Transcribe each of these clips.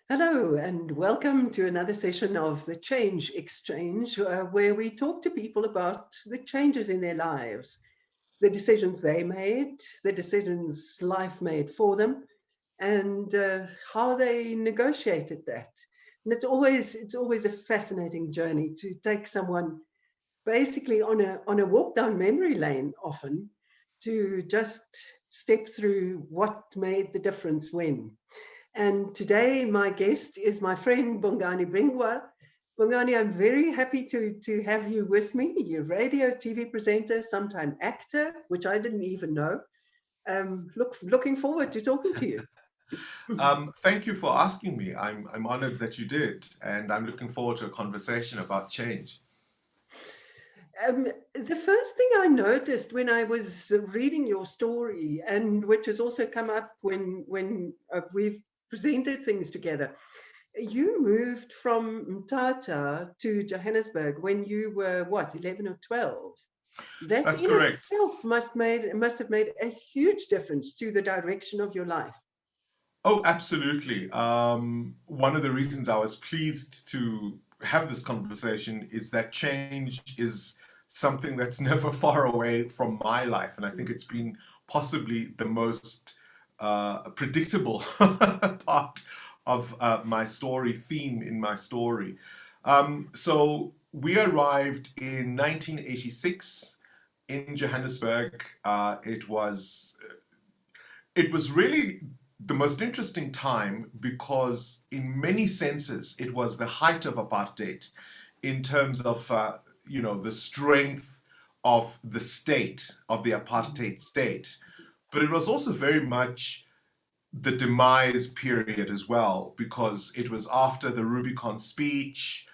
Hello, and welcome to another session of the Change Exchange, where we talk to people about the changes in their lives, the decisions they made, the decisions life made for them, and how they negotiated that. And it's always a fascinating journey to take someone basically on a walk down memory lane, often to just step through what made the difference when. And today, my guest is my friend Bongani Bingwa. Bongani, I'm very happy to have you with me. You're radio, TV presenter, sometime actor, which I didn't even know. Looking forward to talking to you. Thank you for asking me. I'm honored that you did, and I'm looking forward to a conversation about change. The first thing I noticed when I was reading your story, and which has also come up when we've presented things together, you moved from Mthatha to Johannesburg when you were what, 11 or 12? That That's in correct. itself must have made a huge difference to the direction of your life. Oh, absolutely. One of the reasons I was pleased to have this conversation is that change is something that's never far away from my life, and I think it's been possibly the most predictable part of my story, theme in my story. So we arrived in 1986 in Johannesburg. It was really the most interesting time because, in many senses, it was the height of apartheid in terms of the strength of the state of the apartheid state, but it was also very much the demise period as well because it was after the Rubicon speech,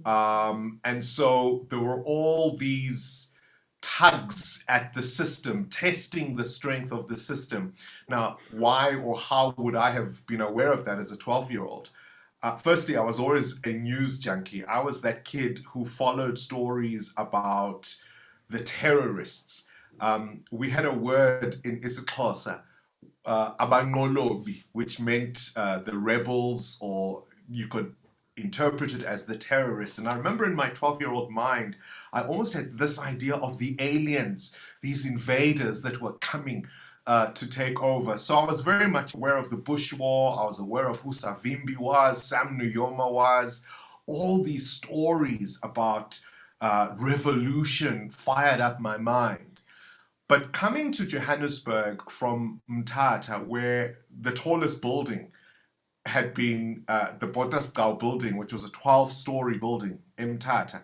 and so there were all these tugs at the system, testing the strength of the system. Now, why or how would I have been aware of that as a 12-year-old? Firstly, I was always a news junkie. I was that kid who followed stories about the terrorists. We had a word in isiXhosa, abanqolobi, which meant the rebels, or you could interpret it as the terrorists. And I remember in my 12-year-old mind, I almost had this idea of the aliens, these invaders that were coming to take over. So I was very much aware of the Bush War. I was aware of who Savimbi was, Sam Nujoma was. All these stories about revolution fired up my mind. But coming to Johannesburg from Mthatha, where the tallest building had been the Botasgau building, which was a 12-story building in Mthatha,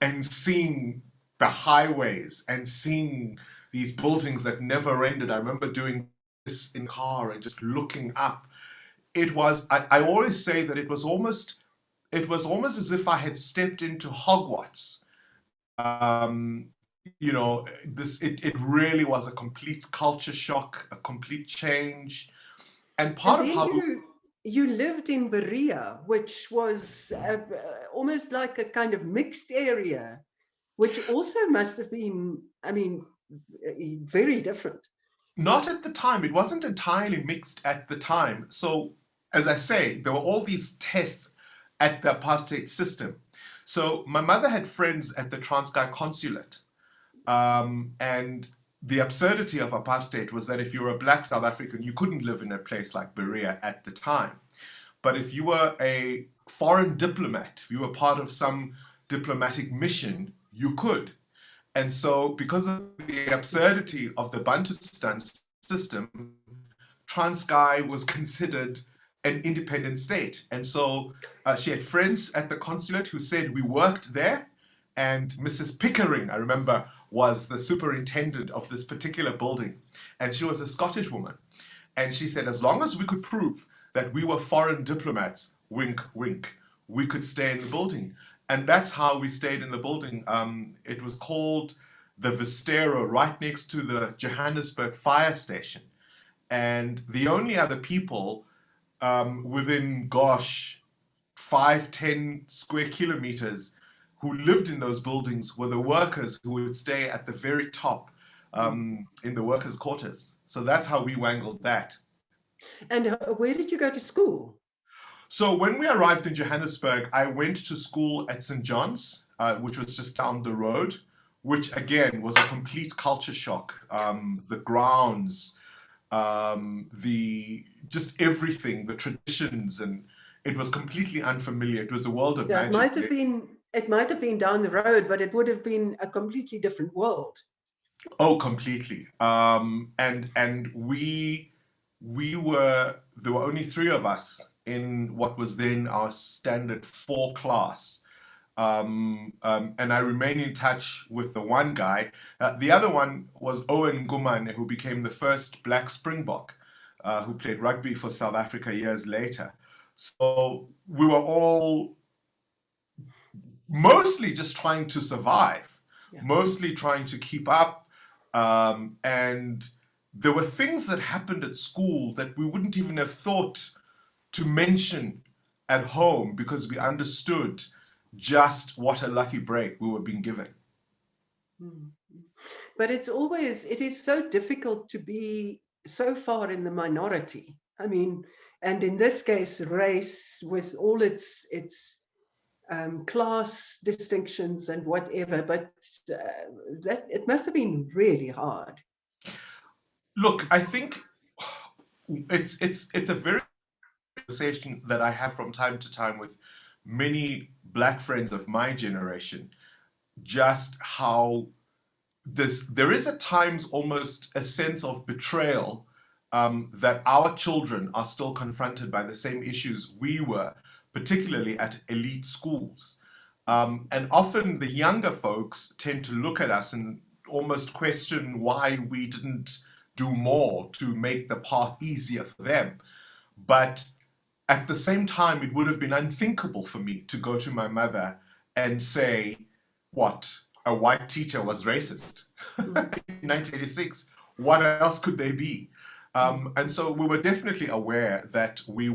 and seeing the highways and seeing these buildings that never ended. I remember doing this in car and just looking up. I always say that it was almost as if I had stepped into Hogwarts. Um, it really was a complete culture shock, a complete change. And And part of then how you lived in Berea, which was almost like a kind of mixed area, which also must have been, I mean, very different. Not at the time, it wasn't entirely mixed at the time. So, as I say, there were all these tests at the apartheid system. So, my mother had friends at the Transkei consulate. And the absurdity of apartheid was that if you were a black South African, you couldn't live in a place like Berea at the time. But if you were a foreign diplomat, if you were part of some diplomatic mission, you could. And so, because of the absurdity of the Bantustan system, Transkei was considered an independent state. And so she had friends at the consulate who said we worked there. And Mrs. Pickering, I remember, was the superintendent of this particular building. And she was a Scottish woman. And she said, as long as we could prove that we were foreign diplomats, wink, wink, we could stay in the building. And that's how we stayed in the building. It was called the Vistero, right next to the Johannesburg fire station. And the only other people within, gosh, 5, 10 square kilometers who lived in those buildings were the workers who would stay at the very top in the workers' quarters. So that's how we wangled that. And where did you go to school? So when we arrived in Johannesburg, I went to school at St. John's, which was just down the road, which again was a complete culture shock. The grounds, the just everything, the traditions, and it was completely unfamiliar. It was a world of Yeah, magic. it might have been down the road, but it would have been a completely different world. Oh, completely. And we were there were only three of us in what was then our standard four class. And I remain in touch with the one guy. The other one was Owen Gumane, who became the first Black Springbok, who played rugby for South Africa years later. So we were all mostly just trying to survive, Yeah. mostly trying to keep up. And there were things that happened at school that we wouldn't even have thought to mention at home because we understood just what a lucky break we were being given. Mm. But it is so difficult to be so far in the minority. I mean, and in this case, race with all its class distinctions and whatever. But that it must have been really hard. Look, I think it's a very conversation that I have from time to time with many black friends of my generation, just how there is at times almost a sense of betrayal, that our children are still confronted by the same issues we were, particularly at elite schools. And often the younger folks tend to look at us and almost question why we didn't do more to make the path easier for them. But at the same time, it would have been unthinkable for me to go to my mother and say, what, a white teacher was racist Mm. in 1986. What else could they be? Mm. And so we were definitely aware that we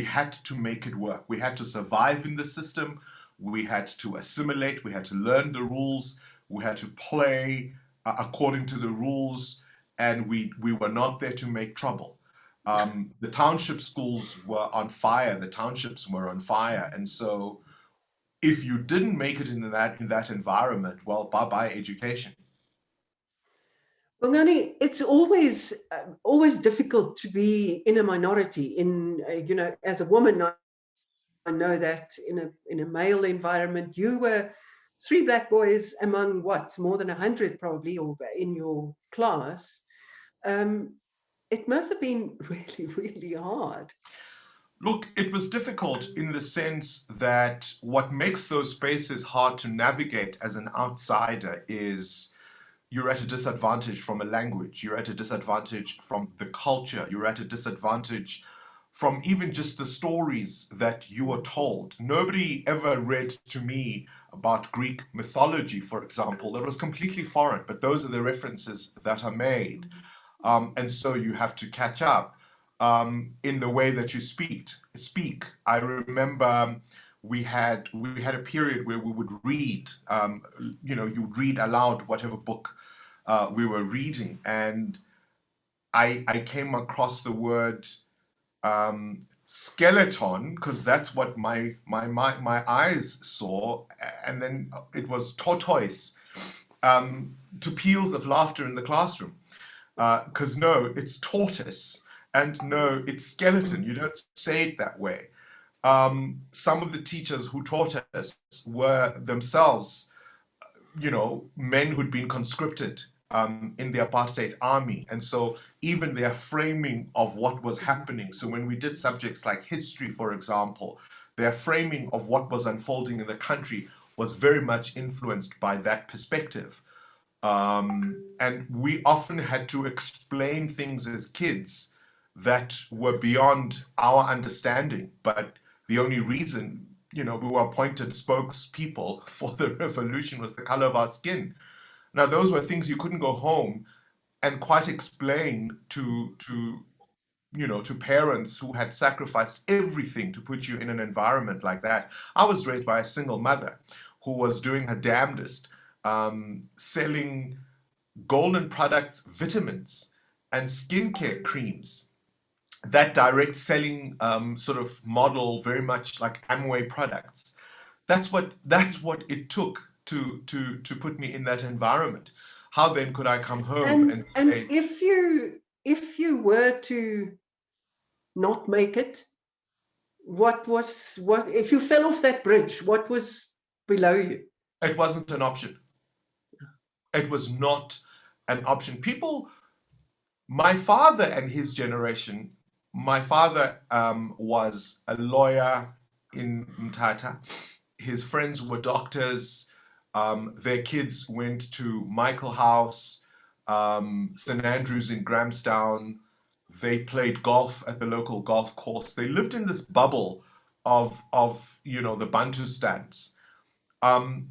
had to make it work. We had to survive in the system. We had to assimilate. We had to learn the rules. We had to play according to the rules. And we were not there to make trouble. The township schools were on fire. The townships were on fire. And so if you didn't make it in that environment, well, bye-bye education. Bongani, it's always difficult to be in a minority. As a woman, I know that in a male environment, you were three black boys among what, more than 100 probably, or in your class. Um, it must have been really, really hard. Look, it was difficult in the sense that what makes those spaces hard to navigate as an outsider is you're at a disadvantage from a language, you're at a disadvantage from the culture, you're at a disadvantage from even just the stories that you are told. Nobody ever read to me about Greek mythology, for example. That was completely foreign, but those are the references that are made. And so you have to catch up in the way that you speak. I remember we had a period where we would read. You read aloud whatever book we were reading, and I came across the word skeleton because that's what my eyes saw, and then it was tortoise, to peals of laughter in the classroom. Because no, it's tortoise, and no, it's skeleton. You don't say it that way. Some of the teachers who taught us were themselves, men who'd been conscripted in the apartheid army. And so even their framing of what was happening, so when we did subjects like history, for example, their framing of what was unfolding in the country was very much influenced by that perspective. And we often had to explain things as kids that were beyond our understanding. But the only reason, we were appointed spokespeople for the revolution was the color of our skin. Now, those were things you couldn't go home and quite explain to parents who had sacrificed everything to put you in an environment like that. I was raised by a single mother who was doing her damnedest, selling golden products, vitamins, and skincare creams that direct selling sort of model, very much like Amway products. That's what it took to put me in that environment. How then could I come home and And say, if you were to not make it, what if you fell off that bridge? What was below you? it wasn't an option? It was not an option. People, my father and his generation, my father was a lawyer in Mthatha. His friends were doctors. Their kids went to Michael House, St Andrews in Grahamstown. They played golf at the local golf course. They lived in this bubble of the Bantu stands. Um,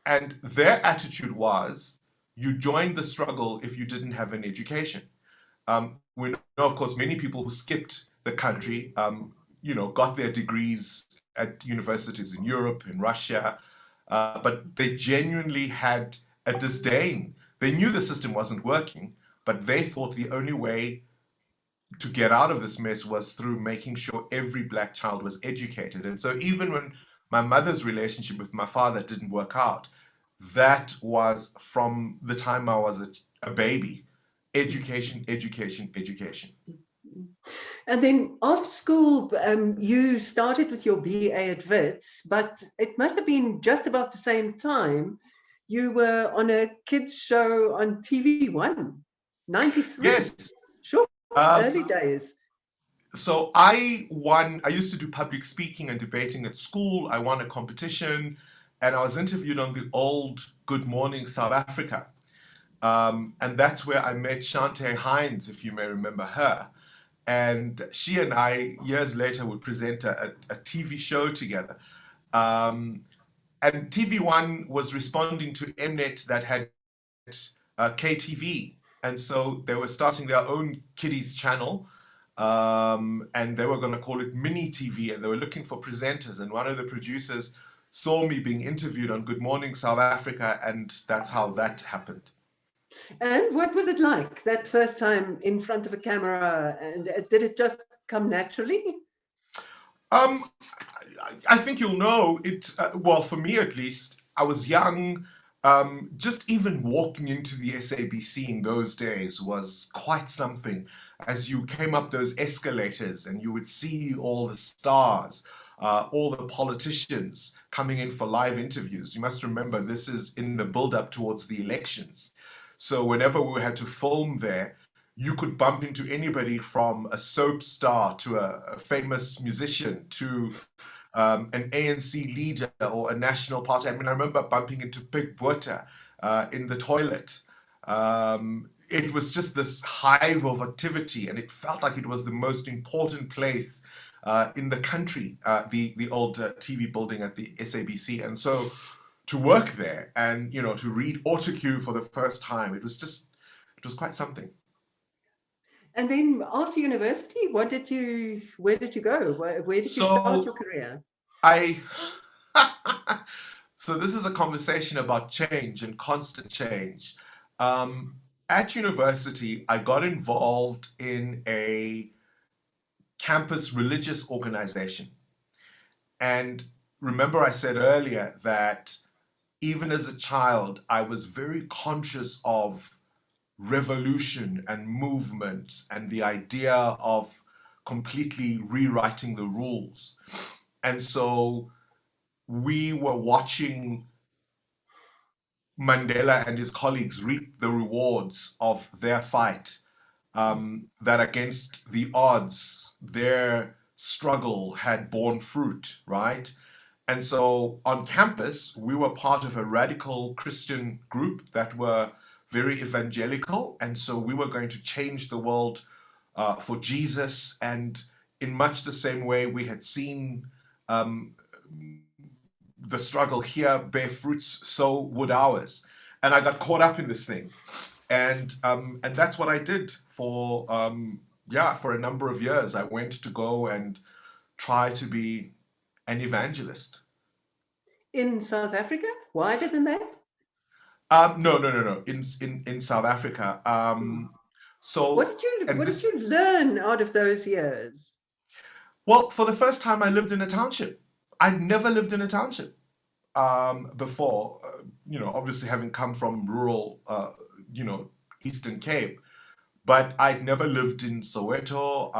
and their attitude was, you joined the struggle if you didn't have an education. We know, of course, many people who skipped the country, got their degrees at universities in Europe, in Russia, but they genuinely had a disdain. They knew the system wasn't working, but they thought the only way to get out of this mess was through making sure every black child was educated. And so even when my mother's relationship with my father didn't work out, that was from the time I was a baby. Education, education, education. And then after school, you started with your BA at Wits, but it must have been just about the same time you were on a kids show on TV1, 93. Yes. Sure, Um, early days. so I used to do public speaking and debating at school. I won a competition and I was interviewed on the old Good Morning South Africa. And that's where I met Shante Hines, if you may remember her. And she and I, years later, would present a TV show together. Um, and TV1 was responding to Mnet that had KTV. And so they were starting their own kiddies channel. And they were going to call it Mini TV. And they were looking for presenters. And one of the producers saw me being interviewed on Good Morning South Africa. And that's how that happened. And what was it like that first time in front of a camera? And did it just come naturally? Um, I think you'll know it. Well, for me at least, I was young. Just even walking into the SABC in those days was quite something. As you came up those escalators and you would see all the stars, all the politicians coming in for live interviews. You must remember this is in the build up towards the elections. So whenever we had to film there, you could bump into anybody from a soap star to a famous musician to an ANC leader or a national party. I mean, I remember bumping into Big Butter in the toilet. It was just this hive of activity, and it felt like it was the most important place in the country, the old TV building at the SABC. And so to work there and to read autocue for the first time, it was quite something. And then after university, where did you go? Where did you start your So career? I so this is a conversation about change and constant change. Um, at university, I got involved in a campus religious organization. And remember, I said earlier that even as a child, I was very conscious of revolution and movement and the idea of completely rewriting the rules. And so we were watching Mandela and his colleagues reap the rewards of their fight, that against the odds, their struggle had borne fruit, right? And so on campus, we were part of a radical Christian group that were very evangelical. And so we were going to change the world for Jesus. And in much the same way we had seen um, the struggle here bear fruits, so would ours. And I got caught up in this thing, and that's what I did for for a number of years. I went to go and try to be an evangelist. In South Africa? Wider than that? No, no, no, no. In South Africa. Mm. So, and What did this, you learn out of those years? well, for the first time, I lived in a township. I'd never lived in a township before. Obviously having come from rural, Eastern Cape, but I'd never lived in Soweto.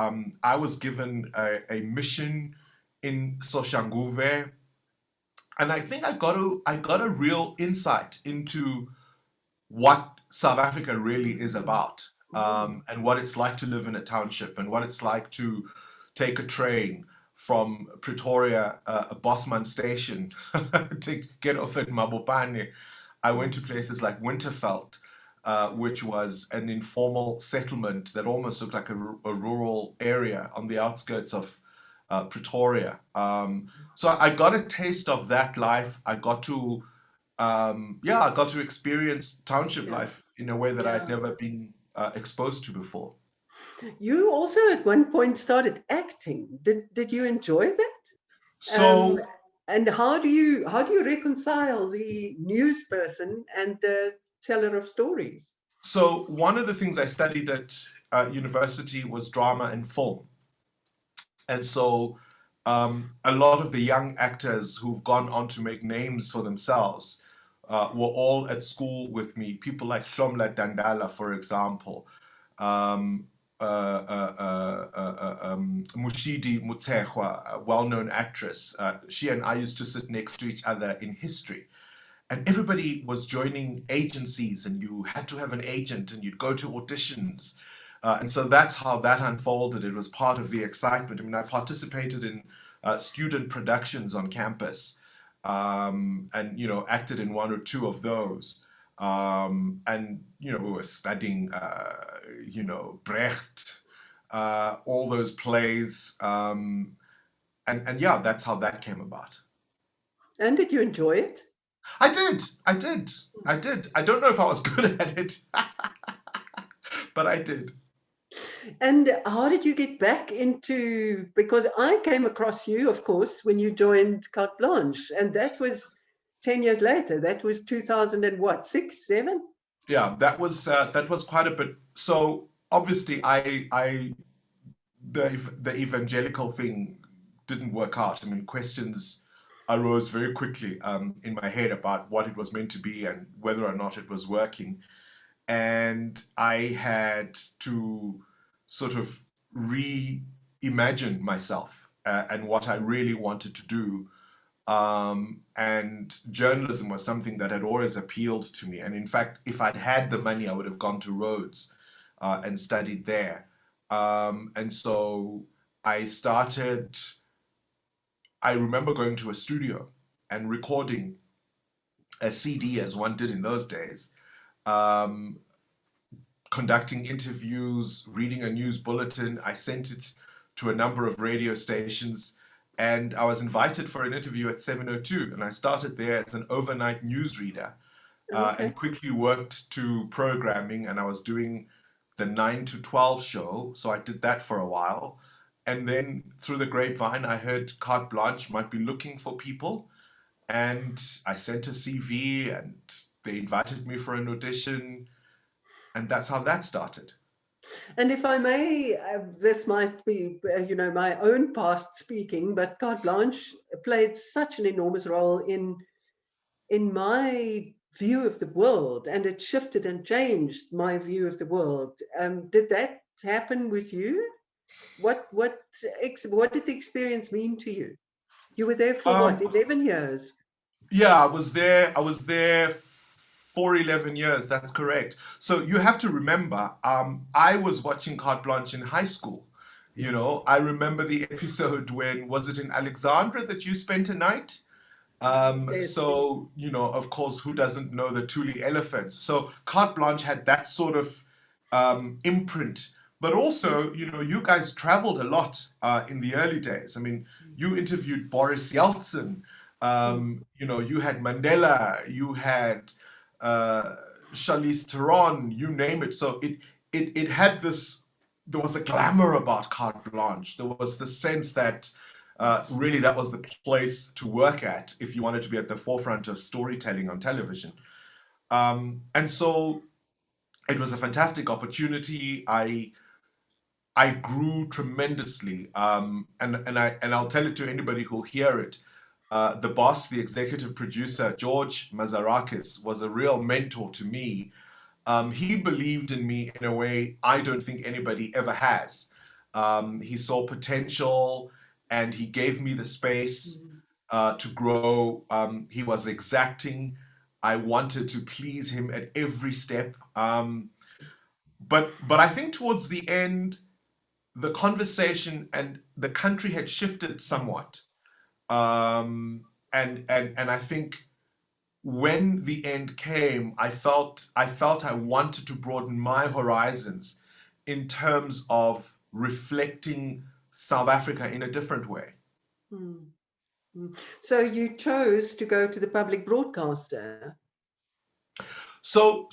I was given a mission in Soshanguve, and I think I got a real insight into what South Africa really is about, Mm. and what it's like to live in a township, and what it's like to take a train from Pretoria, Bosman Station, to get off at Mabopane. I went to places like Winterveld, which was an informal settlement that almost looked like a rural area on the outskirts of Pretoria. So I got a taste of that life. I got to experience township Yeah, life in a way that I'd yeah. never been exposed to before. You also at one point started acting. Did you enjoy that? Um, So, and how do you reconcile the news person and the teller of stories? so one of the things I studied at university was drama and film, and so a lot of the young actors who've gone on to make names for themselves were all at school with me. People like Hlomla Dandala, for example, um, Mushidi Mutshekwa, a well-known actress. She and I used to sit next to each other in history. And everybody was joining agencies, and you had to have an agent, and you'd go to auditions. And so that's how that unfolded. It was part of the excitement. I mean, I participated in student productions on campus, and acted in one or two of those. And we were studying, Brecht, all those plays, and yeah, that's how that came about. And did you enjoy it? I did, I did, I did. I don't know if I was good at it, but I did. And how did you get back into, because I came across you, of course, when you joined Carte Blanche, and that was 10 years later. That was 2000 and what, six, seven? Yeah, that was quite a bit. So obviously, the evangelical thing didn't work out. I mean, questions arose very quickly in my head about what it was meant to be and whether or not it was working. And I had to sort of reimagine myself and what I really wanted to do. And journalism was something that had always appealed to me. And in fact, if I'd had the money, I would have gone to Rhodes and studied there. And so I started, I remember going to a studio and recording a CD as one did in those days, um, conducting interviews, reading a news bulletin. I sent it to a number of radio stations, and I was invited for an interview at 702. And I started there as an overnight newsreader, and Okay. quickly worked to programming. And I was doing the 9 to 12 show. So I did that for a while. And then through the grapevine, I heard Carte Blanche might be looking for people. And I sent a CV, and they invited me for an audition, and that's how that started. And if I may, this might be, my own past speaking, but Carte Blanche played such an enormous role in my view of the world, and it shifted and changed my view of the world. Did that happen with you? What did the experience mean to you? You were there for what, Um, 11 years? yeah, I was there. I was there for 11 years. That's correct. So you have to remember, I was watching Carte Blanche in high school. I remember the episode when, was it in Alexandra that you spent a night? Yes. So, of course, who doesn't know the Thule elephant? So Carte Blanche had that sort of imprint. But also, you guys traveled a lot in the early days. I mean, you interviewed Boris Yeltsin. Mm. You had Mandela. You had uh, Charlize Theron. You name it. So it had this. There was a glamour about Carte Blanche. There was the sense that really that was the place to work at if you wanted to be at the forefront of storytelling on television. And so It was a fantastic opportunity. I grew tremendously, and I'll tell it to anybody who'll hear it. The boss, the executive producer, George Mazarakis, was a real mentor to me. He believed in me in a way I don't think anybody ever has. He saw potential, and he gave me the space to grow. He was exacting. I wanted to please him at every step. But I think towards the end, the conversation and the country had shifted somewhat. And I think when the end came, I felt I wanted to broaden my horizons in terms of reflecting South Africa in a different way. Mm. Mm. So you chose to go to the public broadcaster. So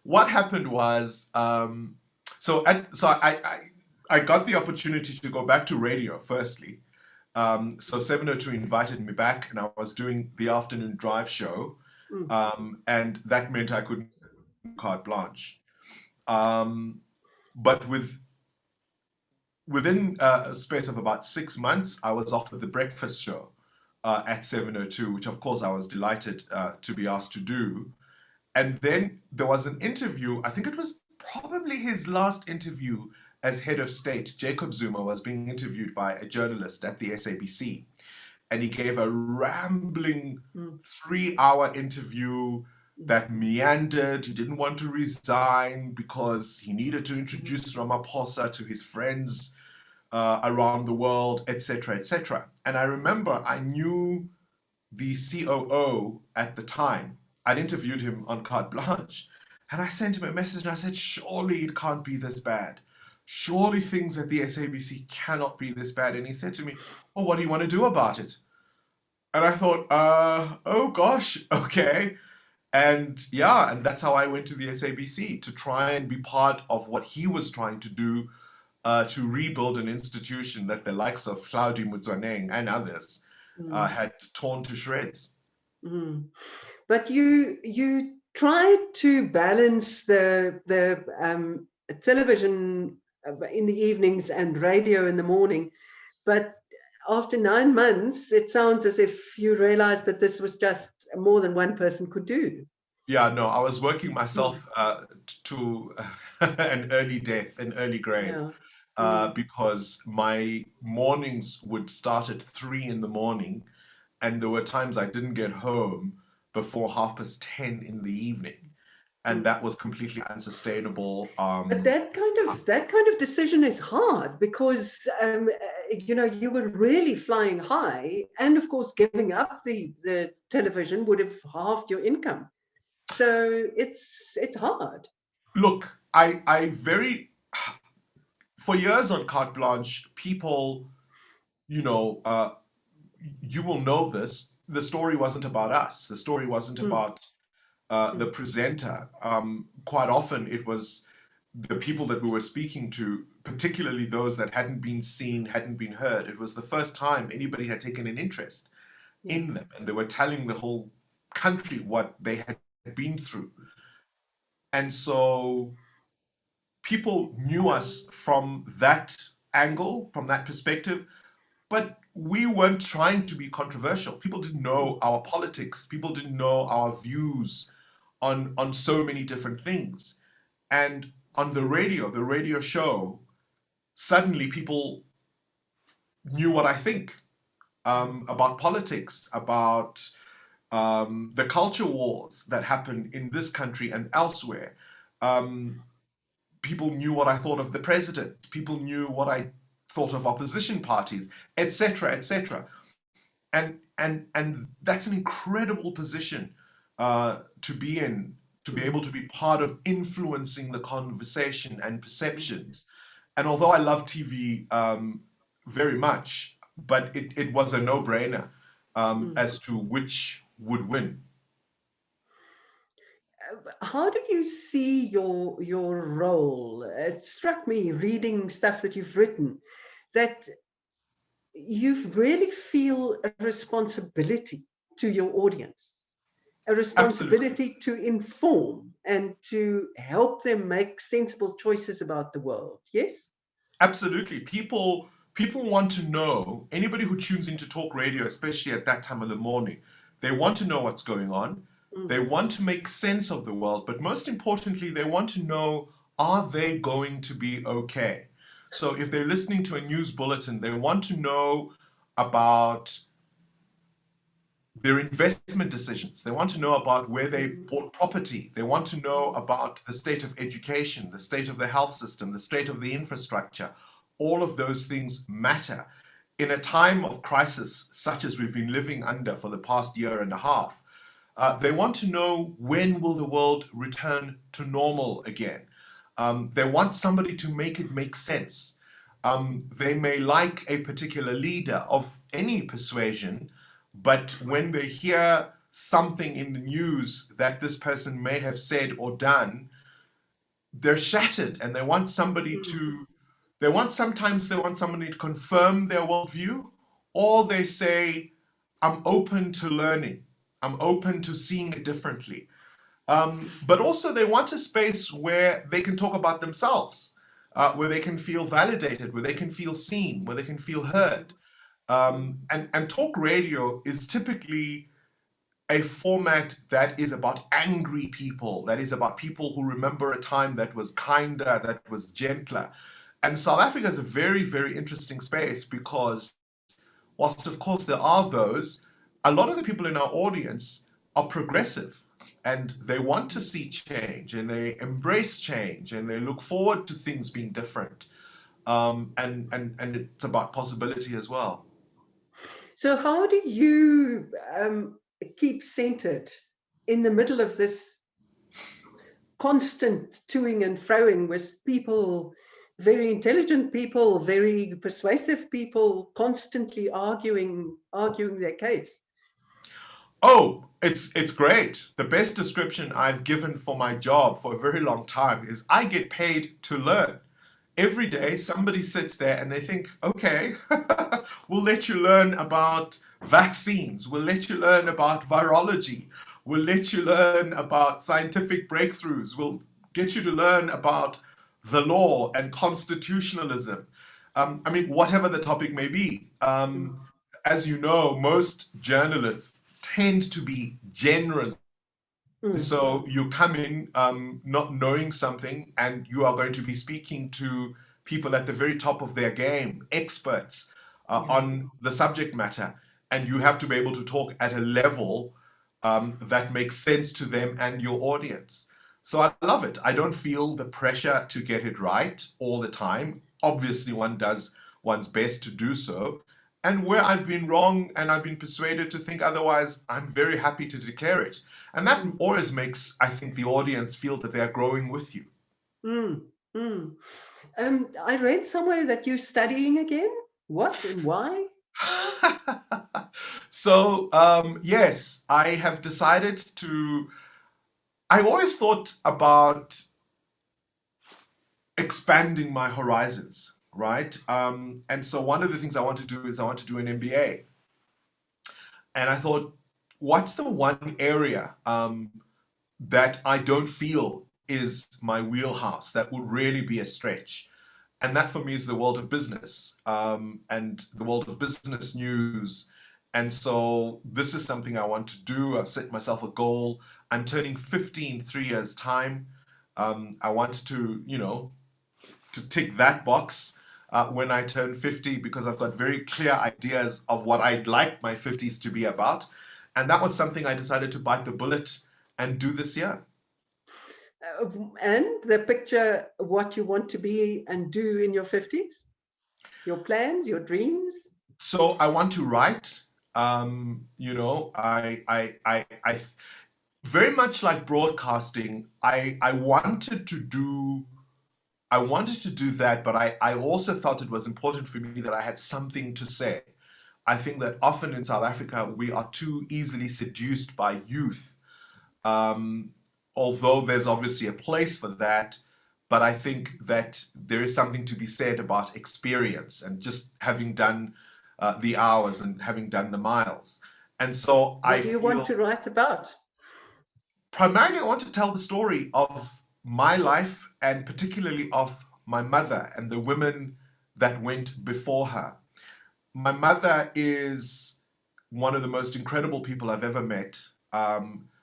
what happened was, I got the opportunity to go back to radio firstly. So 702 invited me back, and I was doing the afternoon drive show, Mm. and that meant I couldn't carte blanche. But within a space of about 6 months, I was offered the breakfast show at 702, which of course I was delighted to be asked to do. And then there was an interview, I think it was probably his last interview as head of state. Jacob Zuma was being interviewed by a journalist at the SABC. And he gave a rambling 3 hour interview that meandered. He didn't want to resign because he needed to introduce Ramaphosa to his friends around the world, etc., etc. And I remember I knew the COO at the time. I'd interviewed him on Carte Blanche, and I sent him a message and I said, surely it can't be this bad. Surely things at the SABC cannot be this bad. And he said to me, well, what do you want to do about it? And I thought, oh gosh, okay. And yeah, and that's how I went to the SABC, to try and be part of what he was trying to do, to rebuild an institution that the likes of Hlaudi Motsoeneng and others had torn to shreds. Mm. But you tried to balance the television in the evenings and radio in the morning, but after 9 months, it sounds as if you realized that this was just more than one person could do. Yeah, no, I was working myself to an early death, an early grave, Yeah. Mm. because my mornings would start at 3 in the morning, and there were times I didn't get home before 10:30 in the evening, and Mm. that was completely unsustainable. But that kind of decision is hard because you were really flying high, and of course, giving up the television would have halved your income. So it's hard. Look, I very for years on Carte Blanche, people, you know, you will know this. The story wasn't about us. The story wasn't Mm. about the presenter. Quite often, it was the people that we were speaking to, particularly those that hadn't been seen, hadn't been heard. It was the first time anybody had taken an interest Yeah. in them, and they were telling the whole country what they had been through. And so people knew us from that angle, from that perspective, but we weren't trying to be controversial. People didn't know our politics. People didn't know our views on so many different things. And on the radio show, suddenly people knew what I think about politics, about the culture wars that happen in this country and elsewhere. Um, People knew what I thought of the president. People knew what I thought of opposition parties, etc., etc. And that's an incredible position to be in, to be able to be part of influencing the conversation and perception. And although I love TV very much, but it was a no-brainer Mm. as to which would win. How do you see your role? It struck me reading stuff that you've written that you really feel a responsibility to your audience. a Absolutely. responsibility to inform and to help them make sensible choices about the world. Yes? Absolutely. People want to know, anybody who tunes into talk radio, especially at that time of the morning, they want to know what's going on. They Mm, want to make sense of the world, but most importantly, they want to know, are they going to be okay? So if they're listening to a news bulletin, they want to know about their investment decisions. They want to know about where they mm, bought property. They want to know about the state of education, the state of the health system, the state of the infrastructure. All of those things matter. In a time of crisis, such as we've been living under for the past year and a half, they want to know, when will the world return to normal again? They want somebody to make it make sense. They may like a particular leader of any persuasion, but when they hear something in the news that this person may have said or done, they're shattered, and mm, sometimes they want somebody to confirm their worldview, or they say, I'm open to learning, I'm open to seeing it differently. But also, they want a space where they can talk about themselves, where they can feel validated, where they can feel seen, where they can feel heard. mm. And talk radio is typically a format that is about angry people, that is about people who remember a time that was kinder, that was gentler. And South Africa is a very, very interesting space because, whilst of course there are those, a lot of the people in our audience are progressive and they want to see change and they embrace change and they look forward to things being different. And it's about possibility as well. So, how do you keep centered in the middle of this constant toing and froing with people, very intelligent people, very persuasive people, constantly arguing their case? Oh, it's great. The best description I've given for my job for a very long time is I get paid to learn. Every day somebody sits there and they think, okay, we'll let you learn about vaccines, we'll let you learn about virology, we'll let you learn about scientific breakthroughs, we'll get you to learn about the law and constitutionalism. I mean, whatever the topic may be. Mm, As you know, most journalists tend to be general. mm, So you come in not knowing something, and you are going to be speaking to people at the very top of their game, experts yeah. on the subject matter, and you have to be able to talk at a level that makes sense to them and your audience. So I love it. I don't feel the pressure to get it right all the time. Obviously, one does one's best to do so. And where I've been wrong and I've been persuaded to think otherwise, I'm very happy to declare it. And that Mm, always makes, I think, the audience feel that they're growing with you. mm, mm. I read somewhere that you're studying again. What and why? So, yes, I have decided to. I always thought about expanding my horizons, right? And so, one of the things I want to do is I want to do an MBA. And I thought, what's the one area that I don't feel is my wheelhouse that would really be a stretch? And that for me is the world of business and the world of business news. And so this is something I want to do. I've set myself a goal. I'm turning 50 in 3 years' time. I want to, to tick that box when I turn 50 because I've got very clear ideas of what I'd like my 50s to be about. And that was something I decided to bite the bullet and do this year. And the picture, what you want to be and do in your 50s, your plans, your dreams. So I want to write. I very much like broadcasting. I wanted to do that, but I also felt it was important for me that I had something to say. I think that often in South Africa we are too easily seduced by youth, um, although there's obviously a place for that. But I think that there is something to be said about experience and just having done the hours and having done the miles. And so What I do you want feel to write about? primarily, I want to tell the story of my life and particularly of my mother and the women that went before her. My mother is one of the most incredible people I've ever met.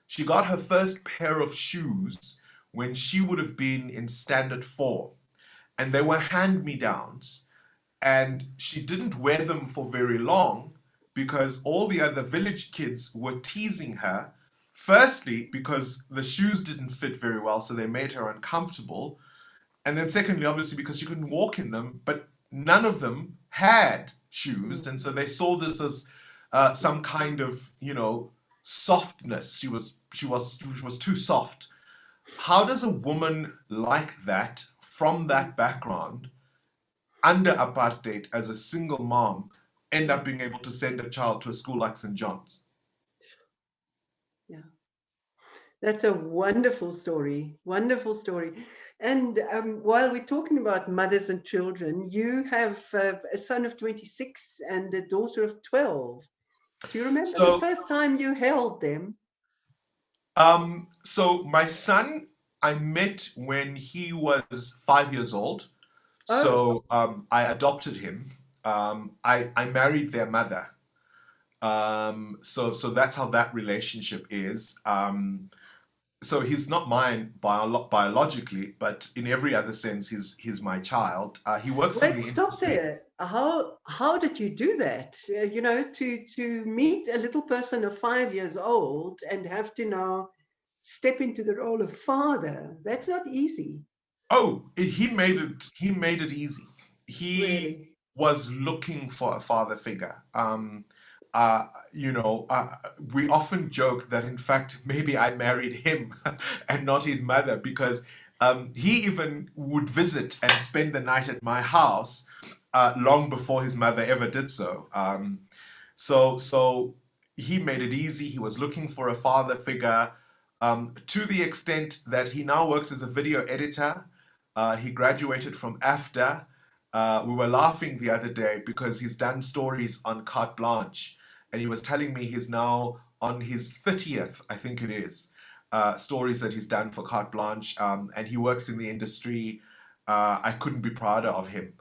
She got her first pair of shoes when she would have been in standard four, and they were hand me downs. And she didn't wear them for very long because all the other village kids were teasing her. Firstly, because the shoes didn't fit very well, so they made her uncomfortable. And then, secondly, obviously, because she couldn't walk in them, but none of them had shoes. And so they saw this as some kind of, softness. She was too soft. How does a woman like that, from that background, under apartheid as a single mom, end up being able to send a child to a school like St. John's? Yeah, that's a wonderful story. Wonderful story. And while we're talking about mothers and children, you have a son of 26 and a daughter of 12. Do you remember the So, first time you held them? so my son, I met when he was 5 years old. Oh, So I adopted him. I married their mother. So that's how that relationship is. So he's not mine biologically, but in every other sense, he's my child. He works in wait, the stop industry. there. How did you do that? To meet a little person of 5 years old and have to now step into the role of father. That's not easy, Oh, he made it easy. He really. was looking for a father figure. Uh, we often joke that in fact maybe I married him and not his mother because he even would visit and spend the night at my house long before his mother ever did so. So he made it easy. He was looking for a father figure to the extent that he now works as a video editor. He graduated from AFDA. We were laughing the other day because he's done stories on Carte Blanche, and he was telling me he's now on his 30th, I think it is, stories that he's done for Carte Blanche, and he works in the industry. I couldn't be prouder of him.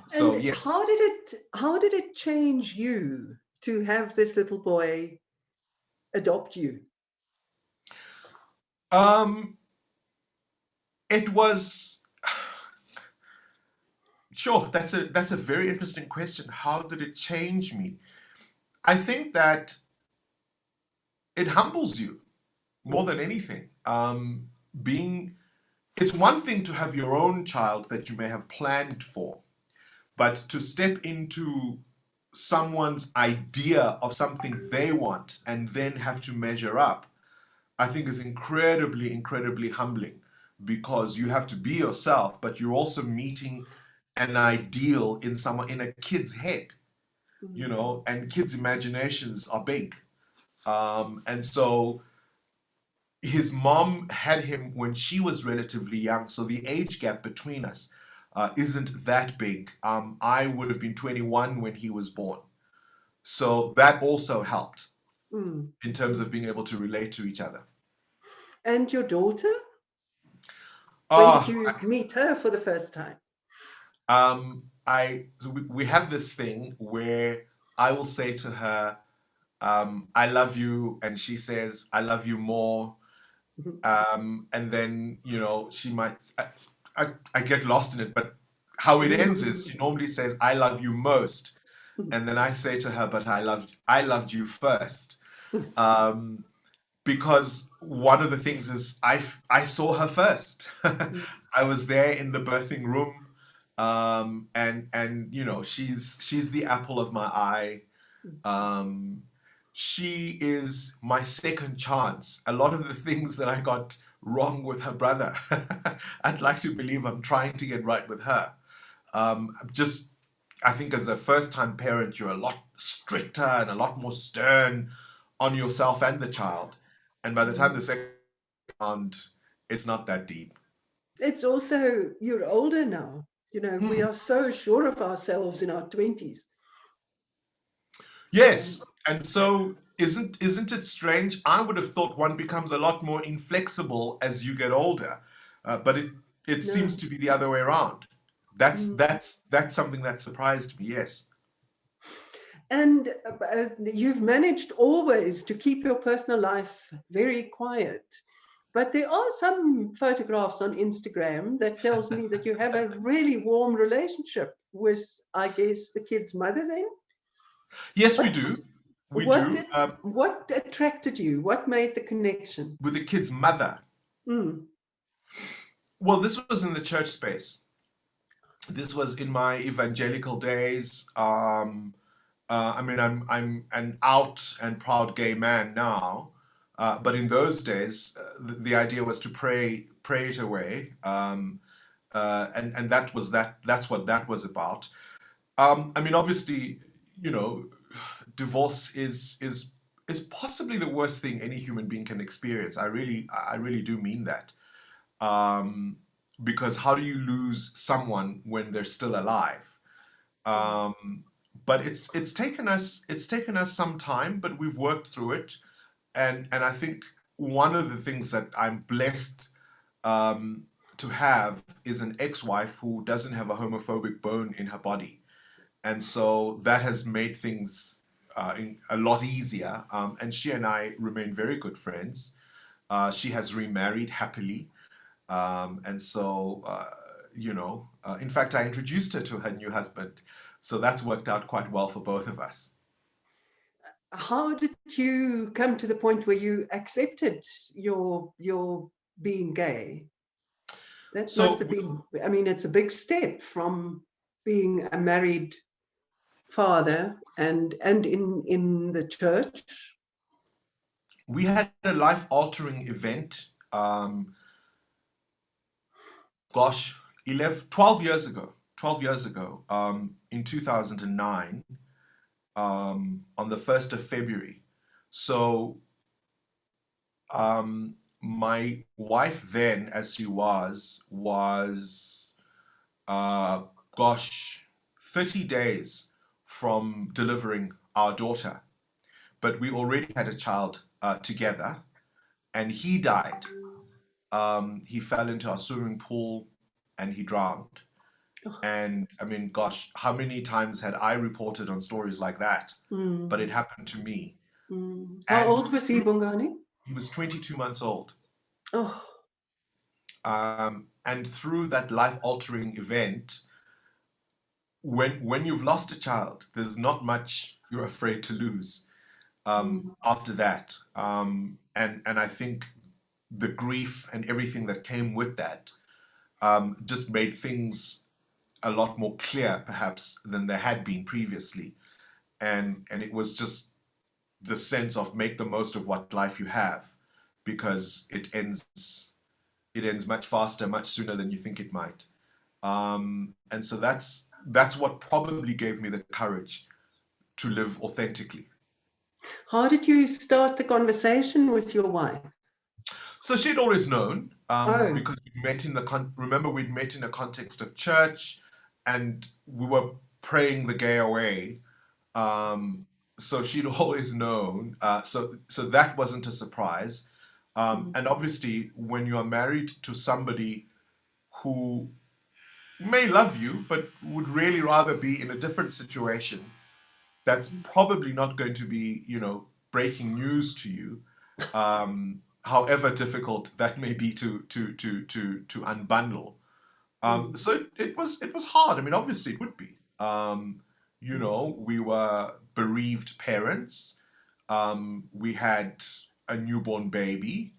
So And yes. how did it change you to have this little boy adopt you? Um, it was sure. That's a very interesting question. How did it change me? I think that it humbles you more Mm, than anything. Being It's one thing to have your own child that you may have planned for, but to step into someone's idea of something they want and then have to measure up, I think is incredibly, incredibly humbling because you have to be yourself, but you're also meeting an ideal in someone in a kid's head, mm, and kids' imaginations are big. And so his mom had him when she was relatively young, so the age gap between us isn't that big. I would have been 21 when he was born. So that also helped mm, in terms mm. of being able to relate to each other. And your daughter? When did Ah, you meet her for the first time? so we have this thing where I will say to her, I love you, and she says, I love you more. And then, she might, I get lost in it, but how it ends is she normally says, I love you most. And then I say to her, but I loved you first. Um, because one of the things is I saw her first. I was there in the birthing room, and she's the apple of my eye. Um, she is my second chance. A lot of the things that I got wrong with her brother, I'd like to believe I'm trying to get right with her. Just I think as a first time parent, you're a lot stricter and a lot more stern on yourself and the child. And by the time the second round, it's not that deep. It's also, you're older now. We Hmm. are so sure of ourselves in our 20s. Yes, and so isn't it strange? I would have thought one becomes a lot more inflexible as you get older, but it seems No. to be the other way around. That's Mm. that's that's something that surprised me. Yes. And you've managed always to keep your personal life very quiet. But there are some photographs on Instagram that tells me that you have a really warm relationship with, I guess, the kid's mother then. Yes, we What do. We what do. did, what attracted you? What made the connection? With the kid's mother. Mm. Well, this was in the church space. This was in my evangelical days. I mean, I'm an out and proud gay man now, but in those days, the idea was to pray it away, and that's what that was about. I mean, obviously, you know, divorce is possibly the worst thing any human being can experience. I really do mean that. Um, because how do you lose someone when they're still alive? Um, but it's taken us some time, but we've worked through it, and I think one of the things that I'm blessed um, to have is an ex-wife who doesn't have a homophobic bone in her body, and so that has made things a lot easier. And she and I remain very good friends. She has remarried happily, and so, in fact, I introduced her to her new husband. So that's worked out quite well for both of us. How did you come to the point where you accepted your being gay? That must So have been, I mean, it's a big step from being a married father and in the church. we had a life-altering event, gosh, 11, 12 years ago, 12 years ago, in 2009, on the 1st of February. So my wife then, as she was uh, gosh, 30 days from delivering our daughter. But we already had a child together, and he died. He fell into our swimming pool and he drowned. Oh, And I mean, gosh, how many times had I reported on stories like that? But it mm, happened to me. How And old was he, Bongani? he was 22 months old. Oh, And through that life altering event, when you've lost a child, there's not much you're afraid to lose mm, after that. And I think the grief and everything that came with that just made things a lot more clear, perhaps, than they had been previously. And it was just the sense of make the most of what life you have, because it ends much faster, much sooner than you think it might. And so that's what probably gave me the courage to live authentically. how did you start the conversation with your wife? So she'd always known, Oh, because we met remember we'd met in a context of church, and we were praying the gay away. Um, so she'd always known. So that wasn't a surprise. mm, And obviously, when you are married to somebody who may love you, but would really rather be in a different situation, that's probably not going to be, breaking news to you, however difficult that may be to unbundle. mm, So it was hard. I mean, obviously it would be. We were bereaved parents. We had a newborn baby,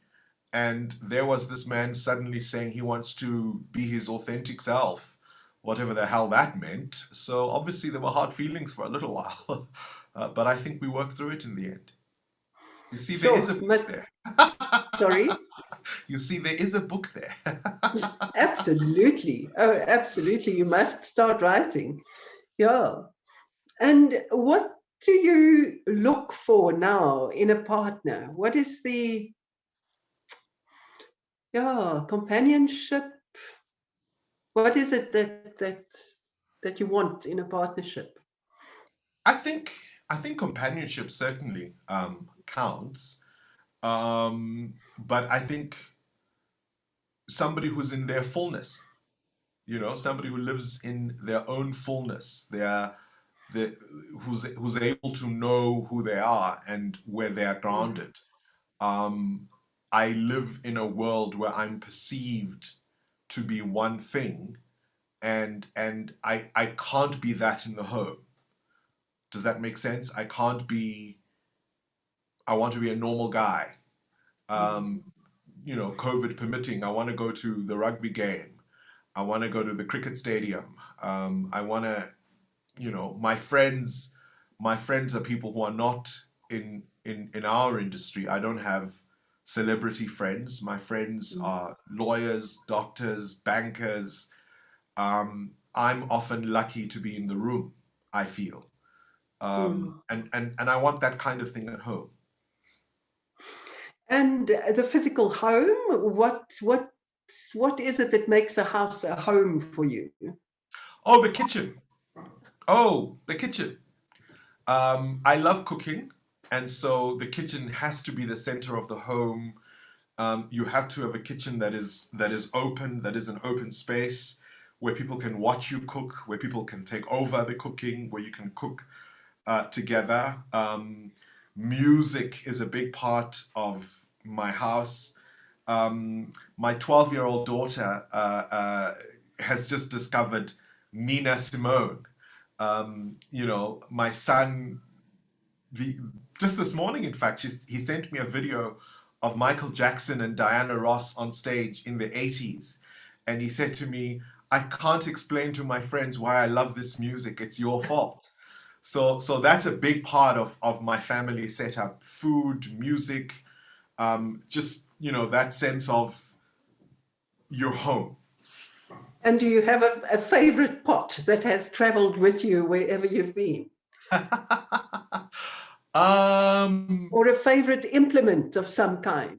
and there was this man suddenly saying he wants to be his authentic self, whatever the hell that meant. So obviously there were hard feelings for a little while, but I think we worked through it in the end. You see, there is sure, a book must, there. sorry. You see, there is a book there. Absolutely. Oh, absolutely. You must start writing. Yeah. And what do you look for now in a partner? What is the, yeah, companionship? What is it that you want in a partnership? I think I think companionship certainly counts, but I think somebody who's in their fullness, somebody who lives in their own fullness, the who's able to know who they are and where they are Mm, grounded. Um, I live in a world where I'm perceived to be one thing, and I can't be that in the home. Does that make sense? I can't be. I want to be a normal guy. mm, Um, COVID permitting, I want to go to the rugby game. I want to go to the cricket stadium. I want to, my friends are people who are not in our industry. I don't have celebrity friends. My friends mm, are lawyers, doctors, bankers. I'm often lucky to be in the room, I feel. mm. And I want that kind of thing at home. And the physical home, what is it that makes a house a home for you? Oh, the kitchen. Oh, the kitchen. I love cooking, and so the kitchen has to be the center of the home. You have to have a kitchen that is open, that is an open space where people can watch you cook, where people can take over the cooking, where you can cook together. Music is a big part of my house. My 12-year-old daughter has just discovered Nina Simone. My son, the just this morning, in fact, he sent me a video of Michael Jackson and Diana Ross on stage in the 80s. And he said to me, I can't explain to my friends why I love this music. It's your fault. So that's a big part of my family setup: food, music, just that sense of your home. And do you have a favorite pot that has traveled with you wherever you've been? um, Or a favorite implement of some kind?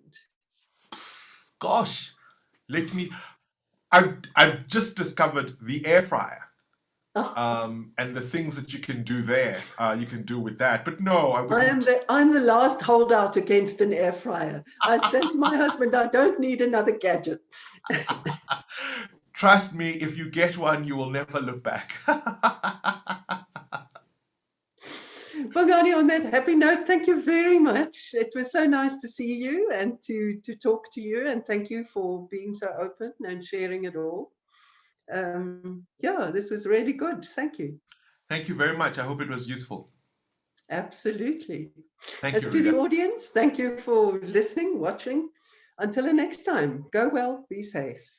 gosh, let me. I've just discovered the air fryer. Oh, And the things that you can do there, you can do with that. But no, I wouldn't. I'm the last holdout against an air fryer. I said to my husband, I don't need another gadget. Trust me, if you get one, you will never look back. Bongani, on that happy note, thank you very much. It was so nice to see you and to talk to you. And thank you for being so open and sharing it all. Yeah, this was really good. Thank you. Thank you very much. I hope it was useful. Absolutely. Thank you, And to the Rita. audience, thank you for listening, watching. Until the next time, go well, be safe.